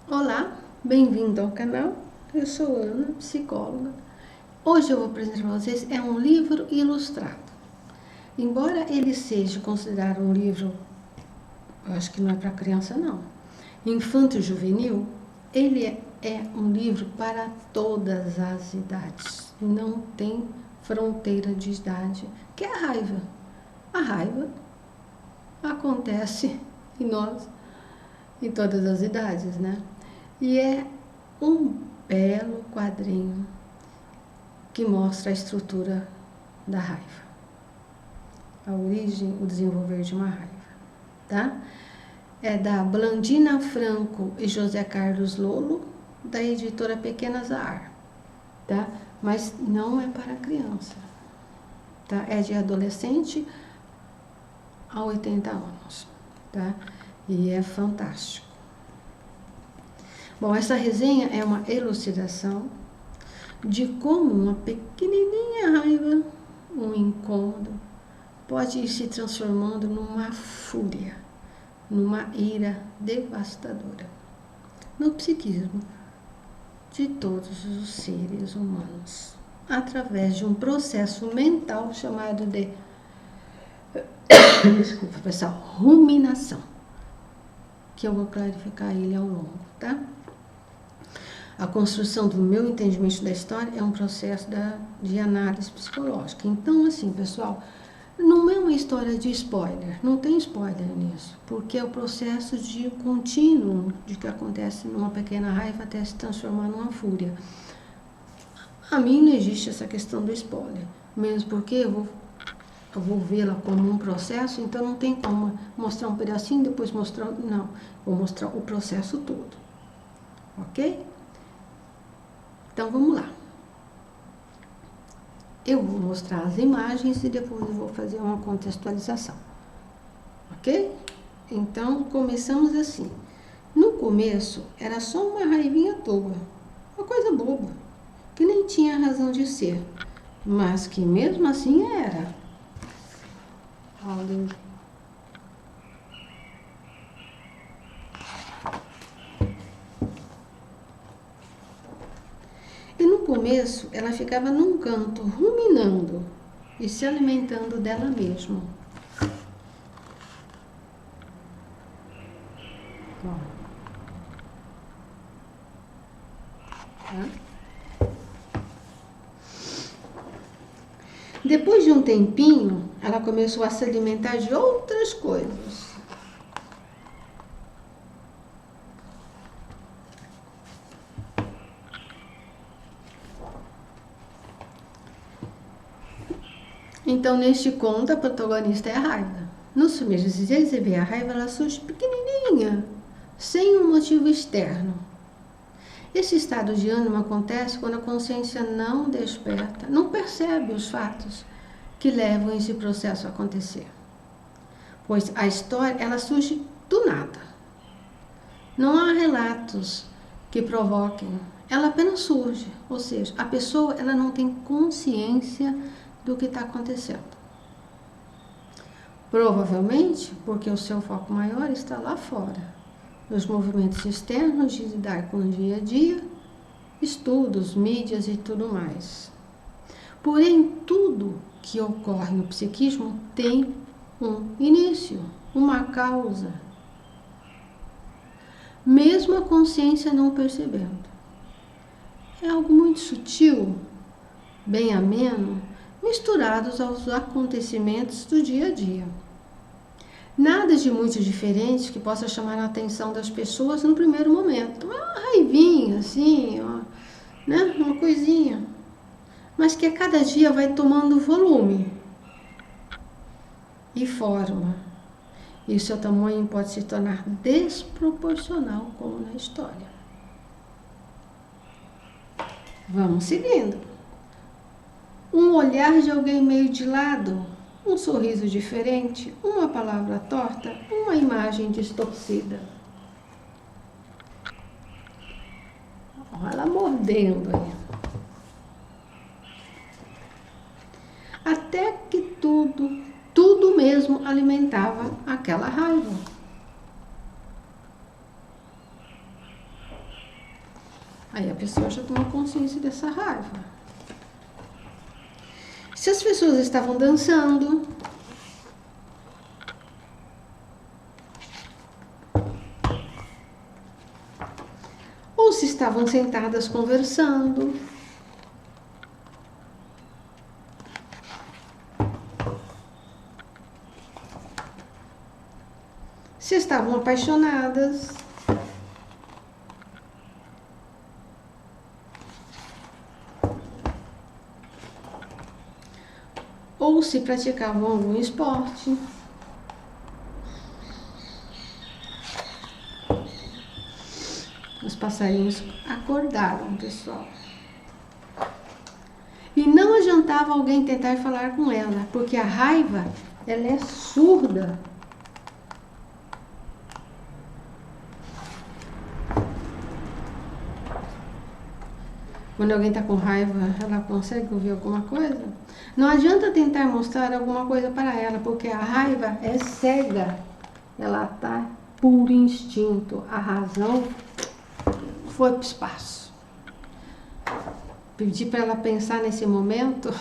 Olá, bem-vindo ao canal. Eu sou Ana, psicóloga. Hoje eu vou apresentar para vocês um livro ilustrado. Embora ele seja considerado um livro, eu acho que não é para criança não, infanto-juvenil, ele é um livro para todas as idades. Não tem fronteira de idade, que é a raiva. A raiva acontece em nós, em todas as idades, né? E é um belo quadrinho que mostra a estrutura da raiva, a origem, o desenvolver de uma raiva, tá? É da Blandina Franco e José Carlos Lolo, da editora Pequena Zahar, tá? Mas não é para criança, tá? É de adolescente a 80 anos, tá? E é fantástico. Bom, essa resenha é uma elucidação de como uma pequenininha raiva, um incômodo, pode ir se transformando numa fúria, numa ira devastadora, no psiquismo de todos os seres humanos, através de um processo mental chamado de, desculpa pessoal, ruminação, que eu vou clarificar ele ao longo, tá? A construção do meu entendimento da história é um processo de análise psicológica. Então, assim, pessoal, não é uma história de spoiler, não tem spoiler nisso, porque é o processo de contínuo de que acontece numa pequena raiva até se transformar numa fúria. A mim não existe essa questão do spoiler, mesmo porque eu vou vê-la como um processo, então não tem como mostrar um pedacinho e depois mostrar, não, vou mostrar o processo todo, ok? Então, vamos lá. Eu vou mostrar as imagens e depois eu vou fazer uma contextualização. Ok? Então, começamos assim. No começo, era só uma raivinha à toa. Uma coisa boba, que nem tinha razão de ser. Mas que mesmo assim era. Olha. E no começo, ela ficava num canto, ruminando e se alimentando dela mesma. Tá? Depois de um tempinho, ela começou a se alimentar de outras coisas. Então, neste conto, a protagonista é a raiva. Nos primeiros dias, você vê a raiva, ela surge pequenininha, sem um motivo externo. Esse estado de ânimo acontece quando a consciência não desperta, não percebe os fatos que levam esse processo a acontecer. Pois a história, ela surge do nada. Não há relatos que provoquem, ela apenas surge. Ou seja, a pessoa, ela não tem consciência do que está acontecendo. Provavelmente porque o seu foco maior está lá fora, nos movimentos externos de lidar com o dia a dia, estudos, mídias e tudo mais. Porém, tudo que ocorre no psiquismo tem um início, uma causa, mesmo a consciência não percebendo. É algo muito sutil, bem ameno, misturados aos acontecimentos do dia a dia. Nada de muito diferente que possa chamar a atenção das pessoas no primeiro momento. Uma raivinha, assim, ó, né? Uma coisinha. Mas que a cada dia vai tomando volume e forma. E o seu tamanho pode se tornar desproporcional, como na história. Vamos seguindo. Um olhar de alguém meio de lado, um sorriso diferente, uma palavra torta, uma imagem distorcida. Olha ela mordendo aí. Até que tudo mesmo alimentava aquela raiva. Aí a pessoa já tomou consciência dessa raiva. Se as pessoas estavam dançando, ou se estavam sentadas conversando, se estavam apaixonadas, ou se praticavam algum esporte. Os passarinhos acordaram, pessoal. E não adiantava alguém tentar falar com ela, porque a raiva, ela é surda. Quando alguém está com raiva, ela consegue ouvir alguma coisa? Não adianta tentar mostrar alguma coisa para ela, porque a raiva é cega. Ela está por instinto. A razão foi para o espaço. Pedir para ela pensar nesse momento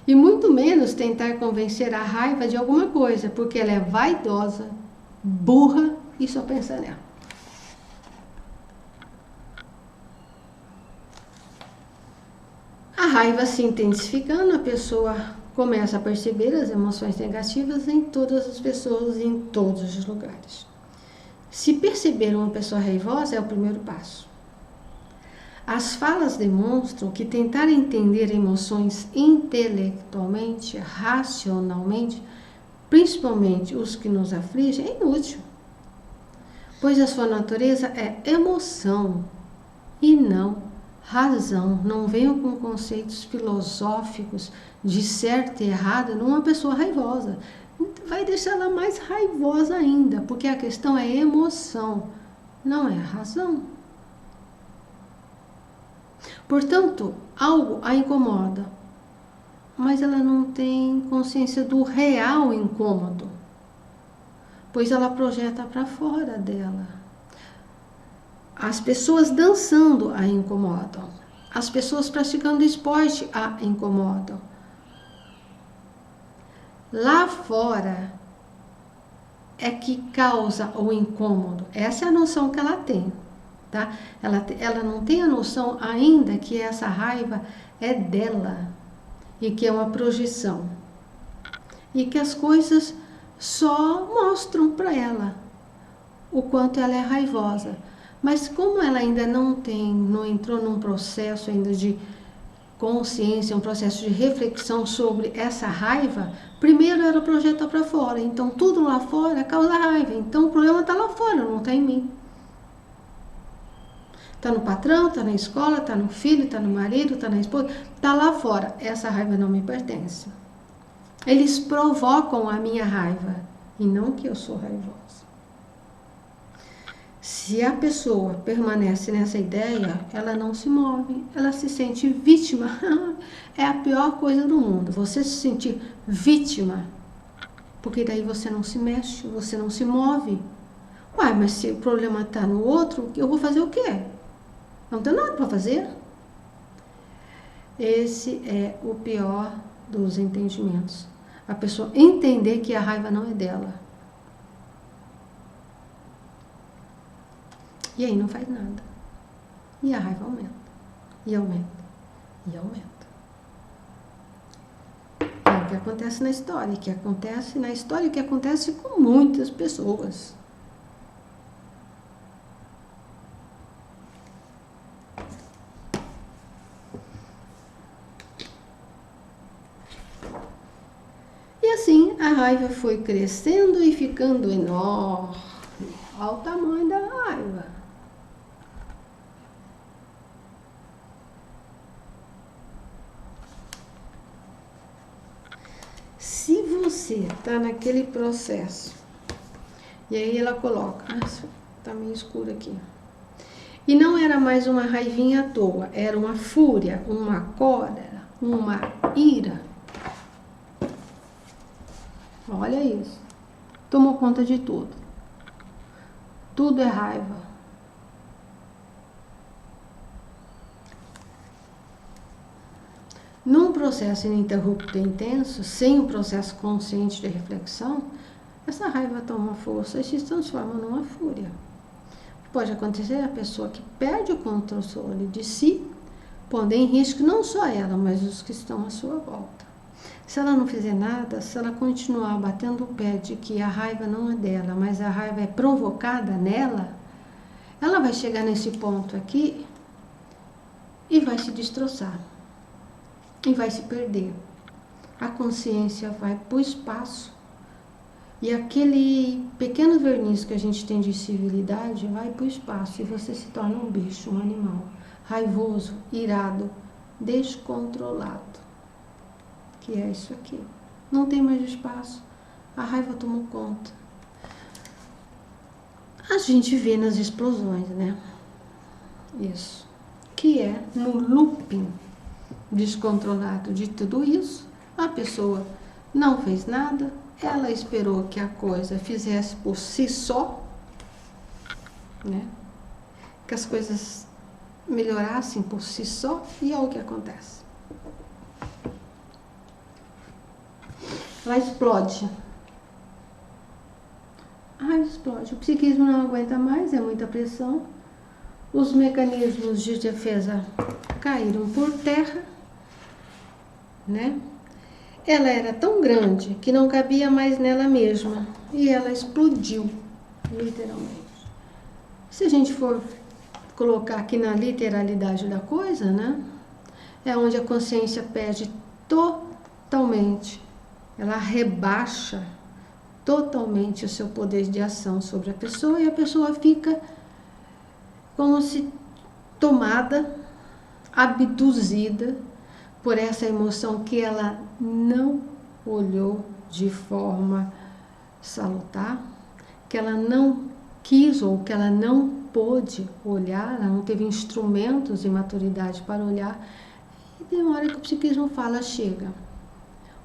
e muito menos tentar convencer a raiva de alguma coisa, porque ela é vaidosa, burra e só pensa nela. A raiva se intensificando, a pessoa começa a perceber as emoções negativas em todas as pessoas e em todos os lugares. Se perceber uma pessoa raivosa é o primeiro passo. As falas demonstram que tentar entender emoções intelectualmente, racionalmente, principalmente os que nos afligem, é inútil, pois a sua natureza é emoção e não razão. Não venham com conceitos filosóficos de certo e errado numa pessoa raivosa. Vai deixar ela mais raivosa ainda, porque a questão é emoção, não é razão. Portanto, algo a incomoda, mas ela não tem consciência do real incômodo, pois ela projeta para fora dela. As pessoas dançando a incomodam, as pessoas praticando esporte a incomodam. Lá fora é que causa o incômodo. Essa é a noção que ela tem, tá? Ela não tem a noção ainda que essa raiva é dela e que é uma projeção e que as coisas só mostram para ela o quanto ela é raivosa. Mas como ela ainda não entrou num processo ainda de consciência, um processo de reflexão sobre essa raiva, primeiro ela projeta para fora. Então tudo lá fora causa raiva. Então o problema está lá fora, não está em mim. Está no patrão, está na escola, está no filho, está no marido, está na esposa, está lá fora. Essa raiva não me pertence. Eles provocam a minha raiva e não que eu sou raivosa. Se a pessoa permanece nessa ideia, ela não se move, ela se sente vítima. É a pior coisa do mundo, você se sentir vítima, porque daí você não se mexe, você não se move. Uai, mas se o problema está no outro, eu vou fazer o quê? Não tem nada para fazer. Esse é o pior dos entendimentos. A pessoa entender que a raiva não é dela. E aí não faz nada. E a raiva aumenta. E aumenta. E aumenta. É o que acontece na história. Que acontece na história, que acontece com muitas pessoas. E assim a raiva foi crescendo e ficando enorme. Olha o tamanho da raiva. Se você está naquele processo, e aí ela coloca, tá meio escuro aqui, e não era mais uma raivinha à toa, era uma fúria, uma cólera, uma ira. Olha isso, tomou conta de tudo. Tudo é raiva. Num processo ininterrupto e intenso, sem o processo consciente de reflexão, essa raiva toma força e se transforma numa fúria. Pode acontecer a pessoa que perde o controle de si, pondo em risco não só ela, mas os que estão à sua volta. Se ela não fizer nada, se ela continuar batendo o pé de que a raiva não é dela, mas a raiva é provocada nela, ela vai chegar nesse ponto aqui e vai se destroçar. E vai se perder. A consciência vai para o espaço. E aquele pequeno verniz que a gente tem de civilidade vai para o espaço. E você se torna um bicho, um animal. Raivoso, irado, descontrolado. Que é isso aqui. Não tem mais espaço. A raiva tomou conta. A gente vê nas explosões, né? Isso. Que é no looping descontrolado de tudo isso. A pessoa não fez nada. Ela esperou que a coisa fizesse por si só, né? Que as coisas melhorassem por si só, e é o que acontece. Ela explode. Explode. O psiquismo não aguenta mais, é muita pressão. Os mecanismos de defesa caíram por terra, né? Ela era tão grande que não cabia mais nela mesma e ela explodiu, literalmente. Se a gente for colocar aqui na literalidade da coisa, né? É onde a consciência perde totalmente, ela rebaixa totalmente o seu poder de ação sobre a pessoa e a pessoa fica como se tomada, abduzida por essa emoção que ela não olhou de forma salutar, que ela não quis ou que ela não pôde olhar, ela não teve instrumentos e maturidade para olhar, e tem uma hora que o psiquismo fala, chega,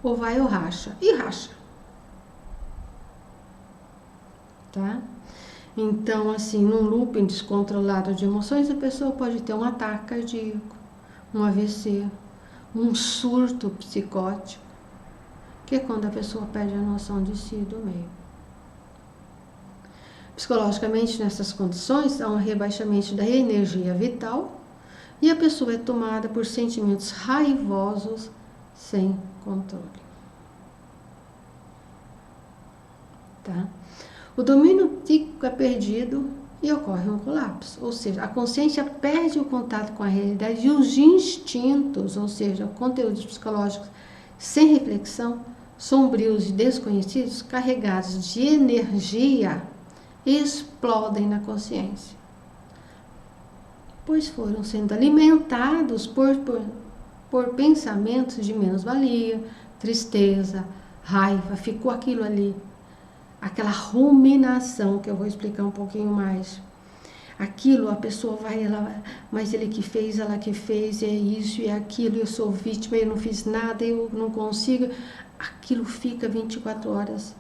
ou vai ou racha, e racha. Tá? Então, assim, num looping descontrolado de emoções, a pessoa pode ter um ataque cardíaco, um AVC, um surto psicótico, que é quando a pessoa perde a noção de si e do meio. Psicologicamente, nessas condições, há um rebaixamento da energia vital e a pessoa é tomada por sentimentos raivosos sem controle. Tá? O domínio psíquico é perdido e ocorre um colapso, ou seja, a consciência perde o contato com a realidade e os instintos, ou seja, conteúdos psicológicos sem reflexão, sombrios e desconhecidos, carregados de energia, explodem na consciência, pois foram sendo alimentados por pensamentos de menos-valia, tristeza, raiva, ficou aquilo ali. Aquela ruminação que eu vou explicar um pouquinho mais. Aquilo, a pessoa vai, ela, mas ele que fez, ela que fez, é isso e é aquilo, eu sou vítima, eu não fiz nada, eu não consigo. Aquilo fica 24 horas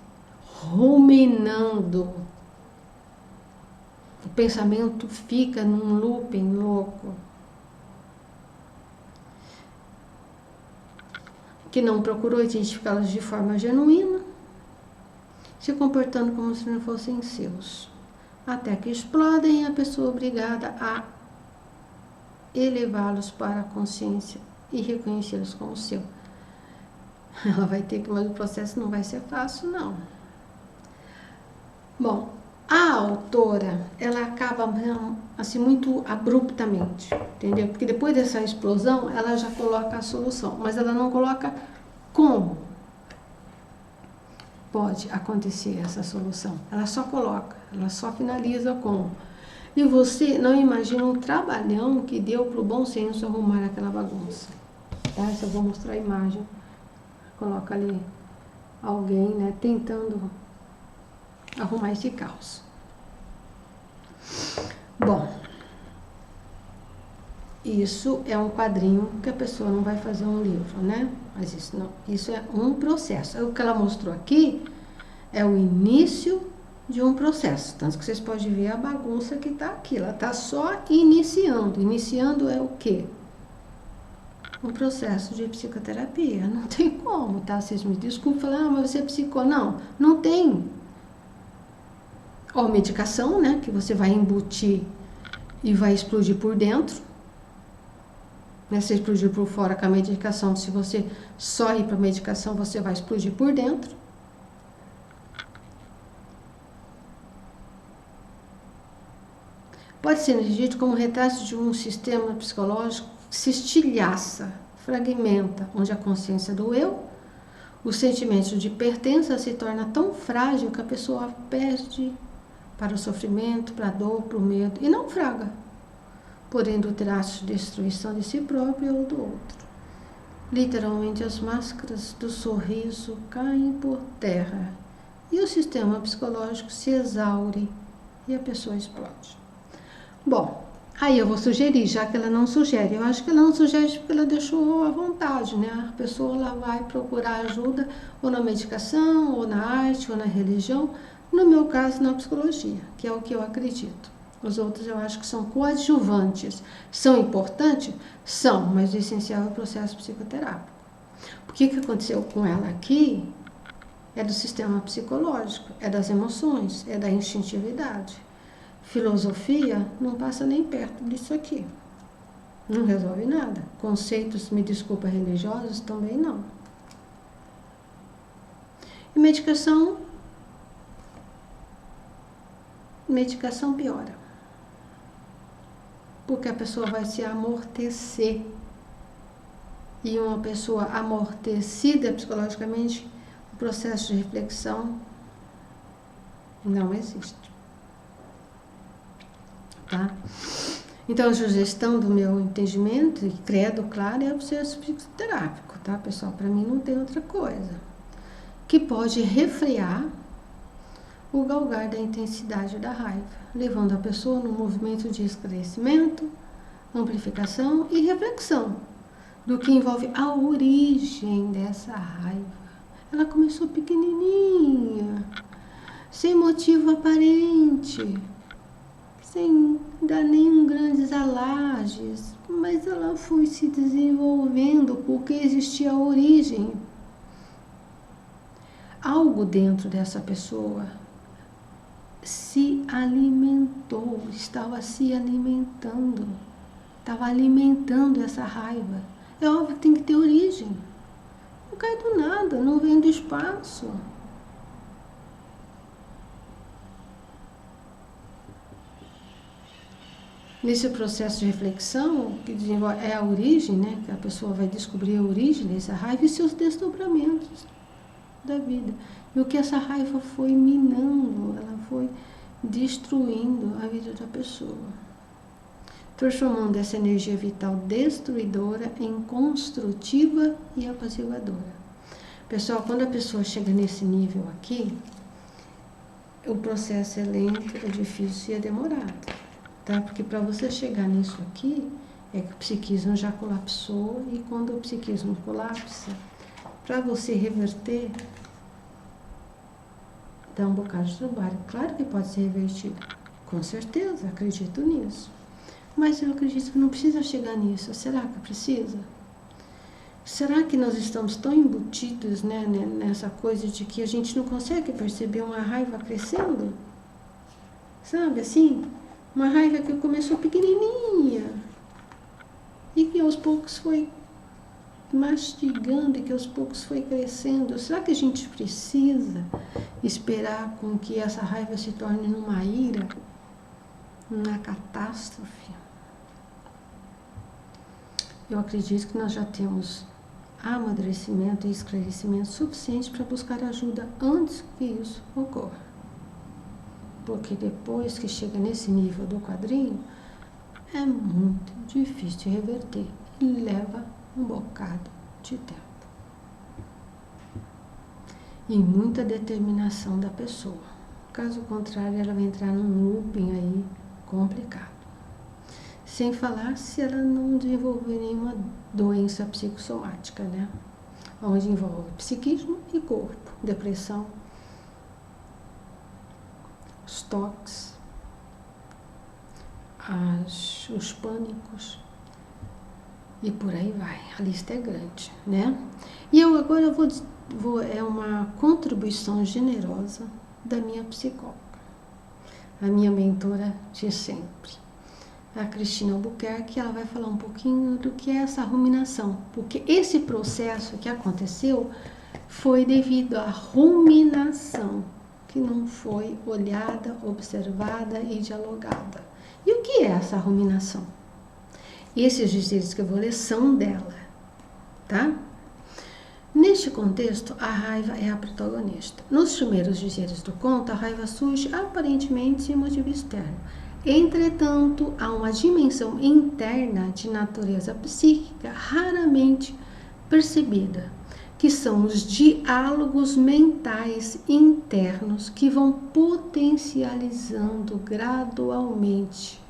ruminando. O pensamento fica num looping louco. Que não procurou identificá-los de forma genuína, se comportando como se não fossem seus, até que explodem e a pessoa é obrigada a elevá-los para a consciência e reconhecê-los como seu. Ela vai ter que, mas o processo não vai ser fácil, não. Bom, a autora, ela acaba assim muito abruptamente, entendeu? Porque depois dessa explosão, ela já coloca a solução, mas ela não coloca como pode acontecer essa solução. Ela só coloca, ela só finaliza com. E você não imagina o trabalhão que deu para o bom senso arrumar aquela bagunça. Tá? Se eu vou mostrar a imagem, coloca ali alguém, né, tentando arrumar esse caos. Bom, isso é um quadrinho que a pessoa não vai fazer um livro, né? Mas isso não, isso é um processo. O que ela mostrou aqui é o início de um processo. Tanto que vocês podem ver a bagunça que está aqui. Ela está só iniciando. Iniciando é o quê? um processo de psicoterapia. Não tem como, tá? Vocês me desculpem falar, mas você é psicólogo. Não, não tem. Ou medicação, né? Que você vai embutir e vai explodir por dentro. Né? Se explodir por fora com a medicação, se você só ir para a medicação, você vai explodir por dentro. Pode ser entendido como retrato de um sistema psicológico que se estilhaça, fragmenta, onde a consciência do eu, o sentimento de pertença se torna tão frágil que a pessoa perde para o sofrimento, para a dor, para o medo, e não fraga, podendo ter atos de destruição de si próprio ou do outro. Literalmente, as máscaras do sorriso caem por terra e o sistema psicológico se exaure e a pessoa explode. Bom, aí eu vou sugerir, já que ela não sugere. Eu acho que ela não sugere porque ela deixou à vontade, né? A pessoa ela vai procurar ajuda ou na medicação, ou na arte, ou na religião. No meu caso, na psicologia, que é o que eu acredito. Os outros eu acho que são coadjuvantes. São importantes? São, mas o essencial é o processo psicoterápico. O que aconteceu com ela aqui é do sistema psicológico, é das emoções, é da instintividade. Filosofia não passa nem perto disso aqui. Não resolve nada. Conceitos, me desculpa, religiosos também não. E medicação piora. Porque a pessoa vai se amortecer. E uma pessoa amortecida psicologicamente, o processo de reflexão não existe. Tá? Então, a sugestão do meu entendimento e credo, claro, é o processo psicoterápico, tá, pessoal? Para mim não tem outra coisa. Que pode refrear o galgar da intensidade da raiva, levando a pessoa num movimento de esclarecimento, amplificação e reflexão do que envolve a origem dessa raiva. Ela começou pequenininha, sem motivo aparente, sem dar nenhum grandes alardes, mas ela foi se desenvolvendo porque existia a origem. Algo dentro dessa pessoa se alimentou, estava se alimentando, estava alimentando essa raiva. É óbvio que tem que ter origem. Não cai do nada, não vem do espaço. Nesse processo de reflexão, que desenvolve, é a origem, né? Que a pessoa vai descobrir a origem dessa raiva e seus desdobramentos da vida. E o que essa raiva foi minando, ela foi destruindo a vida da pessoa. Transformando essa energia vital destruidora em construtiva e apaziguadora. Pessoal, quando a pessoa chega nesse nível aqui, o processo é lento, é difícil e é demorado. Tá? Porque para você chegar nisso aqui, é que o psiquismo já colapsou, e quando o psiquismo colapsa, para você reverter, dá um bocado de trabalho. Claro que pode ser revertido, com certeza, acredito nisso. Mas eu acredito que não precisa chegar nisso. Será que precisa? Será que nós estamos tão embutidos, né, nessa coisa de que a gente não consegue perceber uma raiva crescendo? Sabe, assim? Uma raiva que começou pequenininha e que aos poucos foi mastigando e que aos poucos foi crescendo. Será que a gente precisa esperar com que essa raiva se torne numa ira, numa catástrofe? Eu acredito que nós já temos amadurecimento e esclarecimento suficiente para buscar ajuda antes que isso ocorra. Porque depois que chega nesse nível do quadrinho, é muito difícil de reverter e leva um bocado de tempo. E muita determinação da pessoa. Caso contrário, ela vai entrar num looping aí complicado. Sem falar se ela não desenvolver nenhuma doença psicossomática, né? Onde envolve psiquismo e corpo, depressão, os toques, os pânicos, E por aí vai, a lista é grande, né? E agora eu é uma contribuição generosa da minha psicóloga, a minha mentora de sempre, a Cristina Albuquerque. Ela vai falar um pouquinho do que é essa ruminação, porque esse processo que aconteceu foi devido à ruminação, que não foi olhada, observada e dialogada. E o que é essa ruminação? Esses dizeres que eu vou ler são dela, tá? Neste contexto, a raiva é a protagonista. Nos primeiros dizeres do conto, a raiva surge aparentemente sem motivo externo. Entretanto, há uma dimensão interna de natureza psíquica raramente percebida, que são os diálogos mentais internos que vão potencializando gradualmente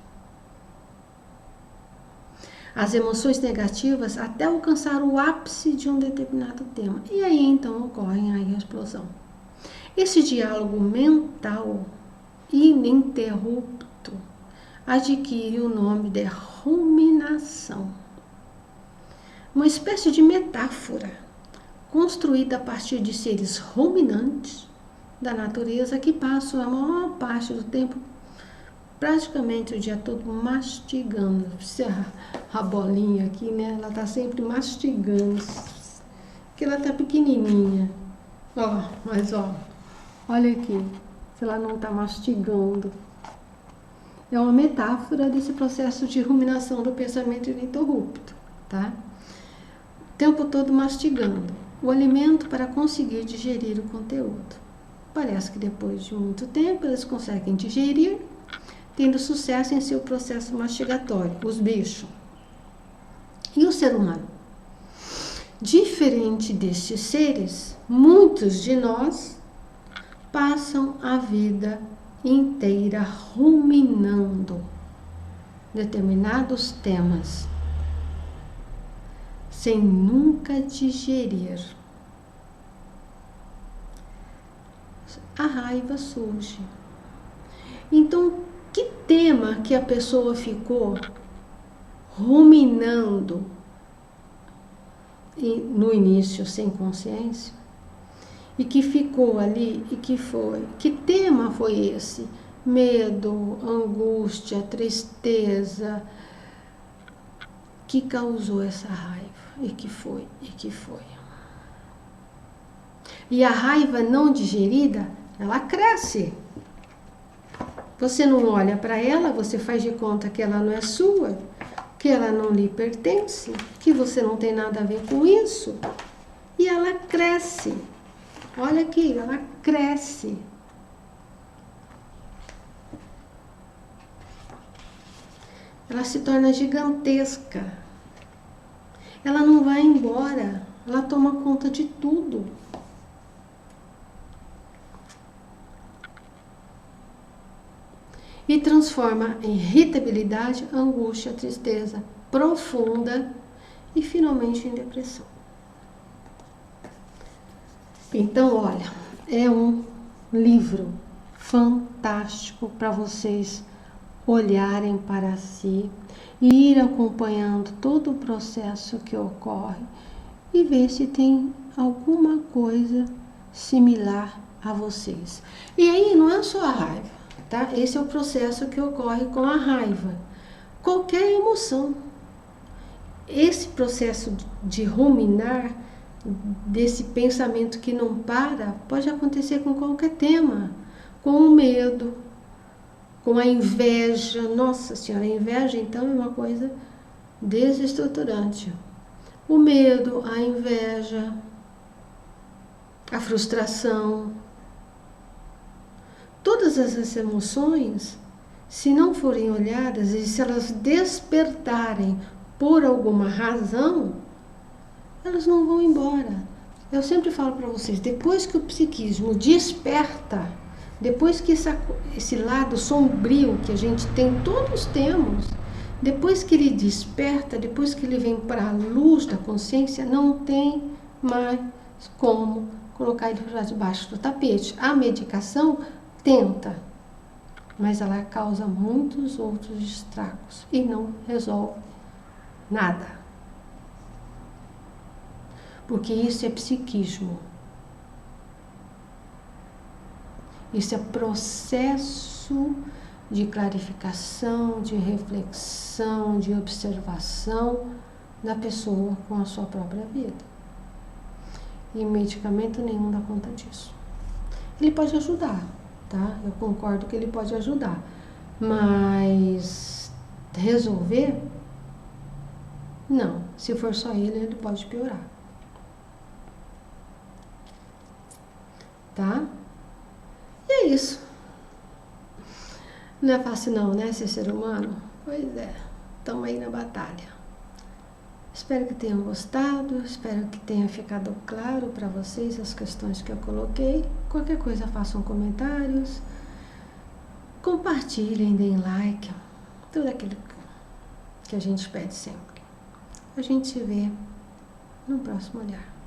as emoções negativas até alcançar o ápice de um determinado tema. E aí então ocorre a explosão. Esse diálogo mental ininterrupto adquire o nome de ruminação. Uma espécie de metáfora construída a partir de seres ruminantes da natureza que passam a maior parte do tempo, praticamente o dia todo, mastigando. A bolinha aqui, né? Ela tá sempre mastigando, porque ela tá pequenininha. Mas olha aqui, se ela não tá mastigando. É uma metáfora desse processo de ruminação do pensamento ininterrupto, tá? O tempo todo mastigando o alimento para conseguir digerir o conteúdo. Parece que depois de muito tempo eles conseguem digerir, tendo sucesso em seu processo mastigatório, os bichos. E o ser humano? Diferente destes seres, muitos de nós passam a vida inteira ruminando determinados temas, sem nunca digerir. A raiva surge. Então, que tema que a pessoa ficou ruminando no início sem consciência e que ficou ali e que tema foi esse? Medo, angústia, tristeza, que causou essa raiva e que foi. E a raiva não digerida, ela cresce. Você não olha para ela, você faz de conta que ela não é sua, que ela não lhe pertence, que você não tem nada a ver com isso. E ela cresce. Olha aqui, ela cresce. Ela se torna gigantesca. Ela não vai embora. Ela toma conta de tudo. E transforma em irritabilidade, angústia, tristeza profunda e finalmente em depressão. Então, olha, é um livro fantástico para vocês olharem para si e ir acompanhando todo o processo que ocorre e ver se tem alguma coisa similar a vocês. E aí não é só a raiva, tá? Esse é o processo que ocorre com a raiva. Qualquer emoção. Esse processo de ruminar, desse pensamento que não para, pode acontecer com qualquer tema. Com o medo, com a inveja. Nossa Senhora, a inveja então é uma coisa desestruturante. O medo, a inveja, a frustração. Todas essas emoções, se não forem olhadas e se elas despertarem por alguma razão, elas não vão embora. Eu sempre falo para vocês, depois que o psiquismo desperta, depois que esse lado sombrio que a gente tem, todos temos, depois que ele desperta, depois que ele vem para a luz da consciência, não tem mais como colocar ele para debaixo do tapete. A medicação tenta, mas ela causa muitos outros estragos e não resolve nada. Porque isso é psiquismo. Isso é processo de clarificação, de reflexão, de observação da pessoa com a sua própria vida. E medicamento nenhum dá conta disso. Ele pode ajudar, tá? Eu concordo que ele pode ajudar. Mas resolver? Não. Se for só ele pode piorar. Tá? E é isso. Não é fácil não, né, ser humano? Pois é, estamos aí na batalha. Espero que tenham gostado, espero que tenha ficado claro para vocês as questões que eu coloquei. Qualquer coisa façam comentários, compartilhem, deem like, tudo aquilo que a gente pede sempre. A gente se vê no próximo olhar.